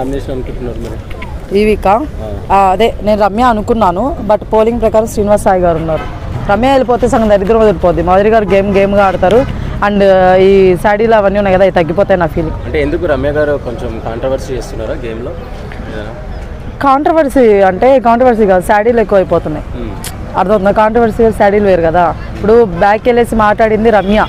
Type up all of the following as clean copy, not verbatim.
Nomination అనుకుంటున్నారు మరి ఈ వీకా అదే నేను రమ్య అనుకున్నాను. బట్ పోలింగ్ ప్రకారం శ్రీనివాస్ సాయి గారు ఉన్నారు. రమ్య వెళ్ళిపోతే సగం దరిద్రం వదిలిపోద్ది. మాధురి గారు గేమ్గా ఆడతారు. అండ్ ఈ శాడీలు అవన్నీ ఉన్నాయి కదా, అవి తగ్గిపోతాయి నా ఫీలింగ్. అంటే ఎందుకు రమ్య గారు కొంచెం కాంట్రవర్సీ చేస్తున్నారా గేమ్లో? కాంట్రవర్సీ కాదు, శాడీలు ఎక్కువ అయిపోతున్నాయి. అర్థమవుతుంది. కాంట్రవర్సీ శాడీలు వేరు కదా. ఇప్పుడు బ్యాక్ వెళ్ళేసి మాట్లాడింది రమ్య,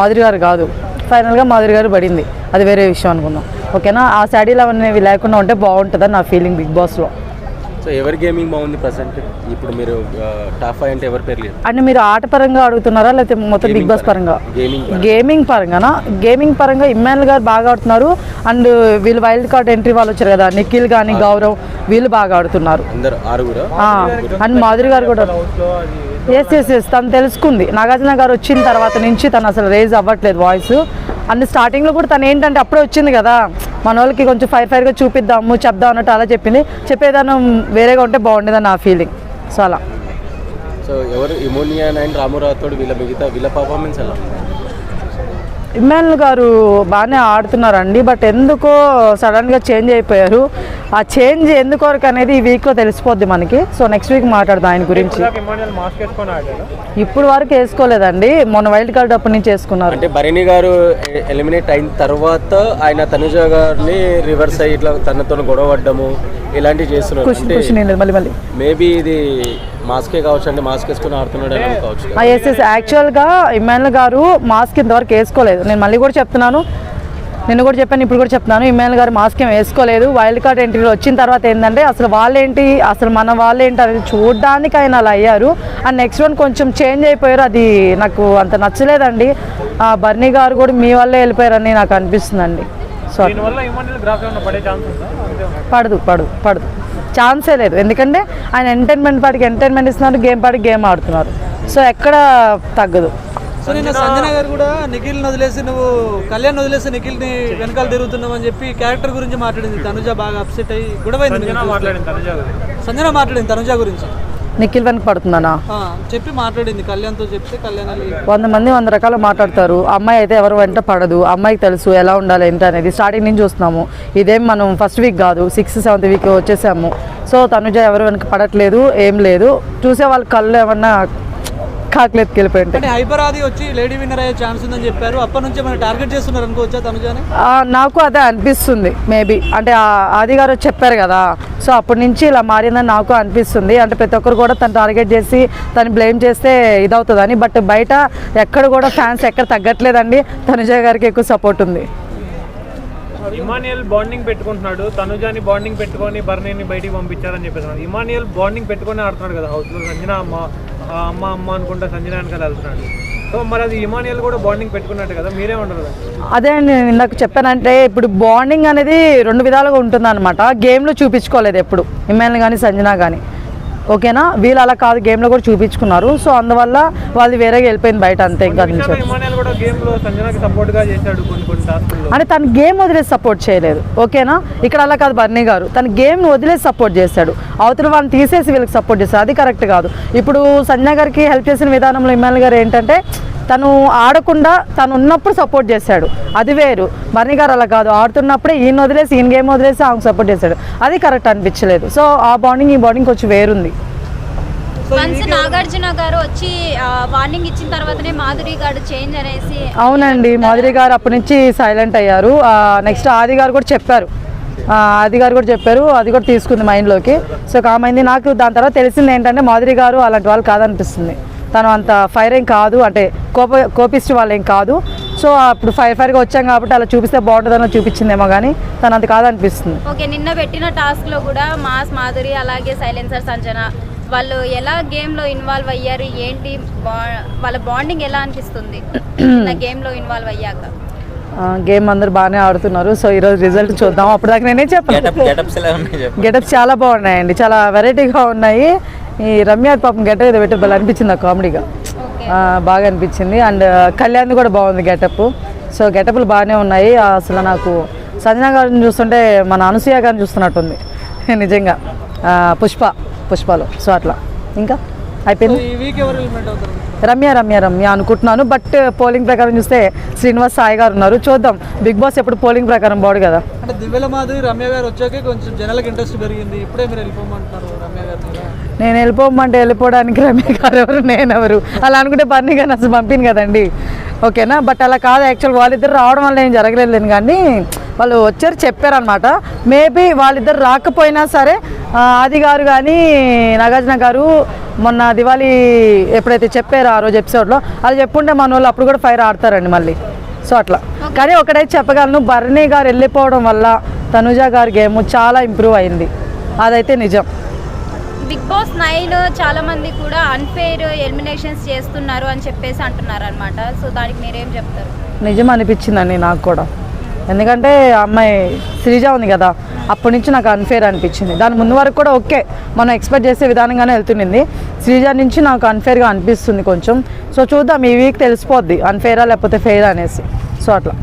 మాధురి గారు కాదు. ఫైనల్గా మాధురి గారు పడింది, అది వేరే విషయం అనుకుందాం. ఓకేనా? ఆ శాడీలు అవన్నీ లేకుండా ఉంటే బాగుంటుందని నా ఫీలింగ్ బిగ్ బాస్లో. సో ఎవరి గేమింగ్ బాగుంది ప్రజెంట్? ఇప్పుడు మీరు టాప్ 5 అంటే ఎవరి పేరు లేదు అంటే మీరు ఆట పరంగా అడుగుతున్నారా లేకపోతే మొత్తం బిగ్ బాస్ పరంగా? గేమింగ్ పరంగానా? గేమింగ్ పరంగా ఇమ్మాన్యుల్ గారు బాగా ఆడుతున్నారు. అండ్ వీళ్ళు వైల్డ్ కార్డ్ ఎంట్రీ వాళ్ళు వచ్చారు కదా, నిఖిల్ కానీ గౌరవ్, వీళ్ళు బాగా ఆడుతున్నారు. అండ్ మాధురి గారు కూడా ఎస్ తను తెలుసుకుంది. నాగార్జున గారు వచ్చిన తర్వాత నుంచి తను అసలు రేజ్ అవ్వట్లేదు వాయిస్. అండ్ స్టార్టింగ్లో కూడా తను ఏంటంటే అప్పుడే వచ్చింది కదా, మన వాళ్ళకి కొంచెం ఫైర్గా చూపిద్దాము చెప్దాం అన్నట్టు అలా చెప్పింది. చెప్పేదానం వేరేగా ఉంటే బాగుండేదని నా ఫీలింగ్. సో అలా. సో ఎవరు ఇమోనియా అండ్ రామురాథోడ్ వీళ్ళ పర్ఫార్మెన్స్ ఎలా? ఇమ్మాన్యుల్ గారు బాగానే ఆడుతున్నారండి. బట్ ఎందుకో సడన్గా చేంజ్ అయిపోయారు. ఆ చేంజ్ ఎందుకొరకు అనేది ఈ వీక్లో తెలిసిపోద్ది మనకి. సో నెక్స్ట్ వీక్ మాట్లాడదాం ఆయన గురించి. ఇప్పుడు వరకు వేసుకోలేదండి, మొన్న వైల్డ్ కార్డ్ అప్పటి నుంచి వేసుకున్నారు. అంటే భరణి గారు ఎలిమినేట్ అయిన తర్వాత ఆయన తనుజ గారిని రివర్స్ అయ్యి ఇట్లా తనతో గొడవ పడ్డము ఇలాంటివి చేస్తున్నారు. మళ్ళీ మేబీ ఇది మాస్కే కావచ్చు, అంటే మాస్క్ వేసుకుని ఆడుతున్నాడు కావచ్చు. ఎస్ యాక్చువల్గా ఇమ్మాన్యుల్ గారు మాస్క్ ఇంతవరకు వేసుకోలేదు. నేను మళ్ళీ కూడా చెప్తున్నాను, నిన్ను కూడా చెప్పాను, ఇప్పుడు కూడా చెప్తున్నాను. ఇమ్మాన్యుల్ గారు మాస్క్ ఏం వేసుకోలేదు. వైల్డ్ కార్డ్ ఎంట్రీలో వచ్చిన తర్వాత ఏంటంటే అసలు వాళ్ళేంటి, అసలు మన వాళ్ళేంటి అనేది చూడడానికి ఆయన అలా అయ్యారు. అండ్ నెక్స్ట్ వన్ కొంచెం చేంజ్ అయిపోయారు. అది నాకు అంత నచ్చలేదండి. బర్నీ గారు కూడా మీ వల్లే వెళ్ళిపోయారని నాకు అనిపిస్తుందండి. సో పడదు ఛాన్సే లేదు. ఎందుకంటే ఆయన ఎంటర్టైన్మెంట్ పాటికి ఎంటర్టైన్మెంట్ ఇస్తున్నారు, గేమ్ పాటికి గేమ్ ఆడుతున్నారు. సో ఎక్కడ తగ్గదు. సో నిన్న సంజన గారు కూడా నిఖిల్ని వదిలేసి నువ్వు కళ్యాణ్ వదిలేసి నిఖిల్ని వెనకాల తిరుగుతున్నావు అని చెప్పి క్యారెక్టర్ గురించి మాట్లాడింది తనుజ. బాగా అప్సెట్ అయ్యి గొడవైంది. సంజన మాట్లాడింది తనుజ గురించి. నిఖిల్ వెనక పడుతుందనా చెప్పి మాట్లాడింది కళ్యాణ్తో. చెప్తే కళ్యాణ్ 100 మంది 100 రకాలు మాట్లాడతారు. అమ్మాయి అయితే ఎవరు వెంట పడదు. అమ్మాయికి తెలుసు ఎలా ఉండాలి ఏంటి అనేది. స్టార్టింగ్ నుంచి చూస్తున్నాము. ఇదేం మనం ఫస్ట్ వీక్ కాదు, 6th 7th వీక్ వచ్చేసాము. సో తనుజ ఎవరు వెనక పడట్లేదు, ఏం లేదు. చూసే వాళ్ళ కళ్ళు ఏమన్నా కాకలేకి వెళ్ళిపోయి ఉంటాయి. హైపర్ ఆది వచ్చి లేడీ విన్నర్ అయ్యే ఛాన్స్ ఉందని చెప్పారు. అప్పటి నుంచి మనం టార్గెట్ చేస్తున్నారు అనుకోవచ్చా తనుజని? నాకు అదే అనిపిస్తుంది. మేబీ అంటే ఆది గారు చెప్పారు కదా, సో అప్పటి నుంచి ఇలా మారిందని నాకు అనిపిస్తుంది. అంటే ప్రతి ఒక్కరు కూడా తను టార్గెట్ చేసి తను బ్లేమ్ చేస్తే ఇదవుతుందని. బట్ బయట ఎక్కడ కూడా ఫ్యాన్స్ ఎక్కడ తగ్గట్లేదండి. తనుజ గారికి ఎక్కువ సపోర్ట్ ఉంది. ఇమానియల్ బాండింగ్ పెట్టుకుంటున్నాడు, తనుజాని బాండింగ్ పెట్టుకొని బర్నీని బయటికి పంపించారని చెప్పేసి. ఇమానియల్ బాండింగ్ పెట్టుకొని ఆడుతున్నాడు కదా హౌస్లో. సంజన అమ్మ అనుకుంటా సంజన వెనకాల వెళ్తున్నాడు. సో మరి అది ఇమానియల్ కూడా బాండింగ్ పెట్టుకున్నట్టు కదా, మీరేమంటారు? అదే నేను ఇందాక చెప్పానంటే ఇప్పుడు బాండింగ్ అనేది 2 విధాలుగా ఉంటుంది అనమాట. గేమ్లో చూపించుకోలేదు ఎప్పుడు ఇమానియల్ కానీ సంజన కానీ. ఓకేనా? వీళ్ళు అలా కాదు, గేమ్లో కూడా చూపించుకున్నారు. సో అందువల్ల వాళ్ళు వేరేగా వెళ్ళిపోయింది బయట, అంతే. ఇంకా అంటే తను గేమ్ వదిలేసి సపోర్ట్ చేయలేదు. ఓకేనా? ఇక్కడ అలా కాదు, బర్నీ గారు తన గేమ్ వదిలేసి సపోర్ట్ చేశాడు. అవతల వాళ్ళని తీసేసి వీళ్ళకి సపోర్ట్ చేశాడు. అది కరెక్ట్ కాదు. ఇప్పుడు సంజన గారికి హెల్ప్ చేసిన విధానంలో ఇమ్మాన్యుల్ గారు ఏంటంటే తను ఆడకుండా తను ఉన్నప్పుడు సపోర్ట్ చేశాడు, అది వేరు. బర్నీ గారు అలా కాదు, ఆడుతున్నప్పుడే ఈయన వదిలేసి ఈయన గేమ్ వదిలేసి ఆమెకు సపోర్ట్ చేశాడు. అది కరెక్ట్ అనిపించలేదు. సో ఆ బాండింగ్ ఈ బాండింగ్ కొంచెం వేరుంది. నాగార్జున గారు వచ్చి వార్నింగ్ ఇచ్చిన తర్వాతనే మాధురి గారు చేంజ్ అనేసి. అవునండి, మాధురి గారు అప్పటి నుంచి సైలెంట్ అయ్యారు. నెక్స్ట్ ఆది గారు కూడా చెప్పారు, అది కూడా తీసుకుంది మైండ్లోకి. సో కామైంది. నాకు దాని తర్వాత తెలిసింది ఏంటంటే మాధురి గారు అలాంటి వాళ్ళు కాదనిపిస్తుంది. తను అంత ఫైర్ ఏం కాదు, అంటే కోపిస్ట్ వాళ్ళు ఏం కాదు. సో అప్పుడు ఫైర్గా వచ్చాం కాబట్టి అలా చూపిస్తే బాగుంటుందని చూపించిందేమో కానీ తను అంత కాదనిపిస్తుంది. ఓకే, నిన్న పెట్టిన టాస్క్లో కూడా మాధురి అలాగే సైలెన్సర్ సంజన వాళ్ళు ఎలా గేమ్లో ఇన్వాల్వ్ అయ్యారు, ఏంటి వాళ్ళ బాండింగ్ ఎలా అనిపిస్తుంది గేమ్లో ఇన్వాల్వ్ అయ్యాక? గేమ్ అందరు బాగానే ఆడుతున్నారు. సో ఈరోజు రిజల్ట్ చూద్దాం. అప్పుడు దాకా నేనే చెప్పాను, గెటప్స్ చాలా బాగున్నాయండి, చాలా వెరైటీగా ఉన్నాయి. ఈ రమ్య పాపం గెటప్ ఏదో పెట్టబోలు అనిపించింది, నాకు కామెడీగా బాగా అనిపించింది. అండ్ కళ్యాణ్ కూడా బాగుంది గెటప్. సో గెటప్లు బాగానే ఉన్నాయి. అసలు నాకు సంజన గారిని చూస్తుంటే మన అనసూయ గారిని చూస్తున్నట్టుంది నిజంగా, పుష్పలో. సో అట్లా ఇంకా అయిపోయింది. రమ్య అనుకుంటున్నాను. బట్ పోలింగ్ ప్రకారం చూస్తే శ్రీనివాస్ సాయి గారు ఉన్నారు. చూద్దాం, బిగ్ బాస్ ఎప్పుడు పోలింగ్ ప్రకారం పోడు కదా. అంటే దివ్యల మాధురి రమ్య గారు వచ్చాకే కొంచెం జనాలకు ఇంట్రెస్ట్ పెరిగింది. ఇప్పుడే మీరు వెళ్ళిపోమంటున్నారు రమ్య గారు. నేను వెళ్ళిపోమంటే వెళ్ళిపోవడానికి రమ్య గారు ఎవరు, నేనెవరు? అలా అనుకుంటే బర్నీ గారిని అసలు పంపిను కదండి. ఓకేనా, బట్ అలా కాదు. యాక్చువల్ వాళ్ళిద్దరు రావడం వల్ల ఏం జరగలేదు కానీ వాళ్ళు వచ్చారు, చెప్పారనమాట. మేబీ వాళ్ళిద్దరు రాకపోయినా సరే ఆది గారు కానీ నాగార్జున గారు మొన్న దివాళీ ఎప్పుడైతే చెప్పారో ఆ రోజు ఎపిసోడ్లో, అది చెప్పుంటే మన వాళ్ళు అప్పుడు కూడా ఫైర్ ఆడతారండి మళ్ళీ. సో అట్లా. కానీ ఒకటైతే చెప్పగలను, బర్నీ గారు వెళ్ళిపోవడం వల్ల తనుజ గారి గేమ్ చాలా ఇంప్రూవ్ అయింది, అదైతే నిజం. బిగ్ బాస్ 9 చాలా మంది కూడా అన్ఫేర్ ఎలిమినేషన్స్ చేస్తున్నారు అని చెప్పేసి అంటున్నారు అనమాట. సో దానికి మీరేం చెప్తారు? నిజం అనిపించిందండి నాకు కూడా. ఎందుకంటే అమ్మాయి శ్రీజ ఉంది కదా, అప్పటి నుంచి నాకు అన్ఫేర్ అనిపించింది. దాని ముందు వరకు కూడా ఓకే, మనం ఎక్స్పెక్ట్ చేసే విధానంగానే వెళ్తుండింది. శ్రీజ నుంచి నాకు అన్ఫేర్గా అనిపిస్తుంది కొంచెం. సో చూద్దాం, ఈ వీక్ తెలిసిపోద్ది అన్ఫేరా లేకపోతే ఫెయిర్ అనేసి. సో అట్లా.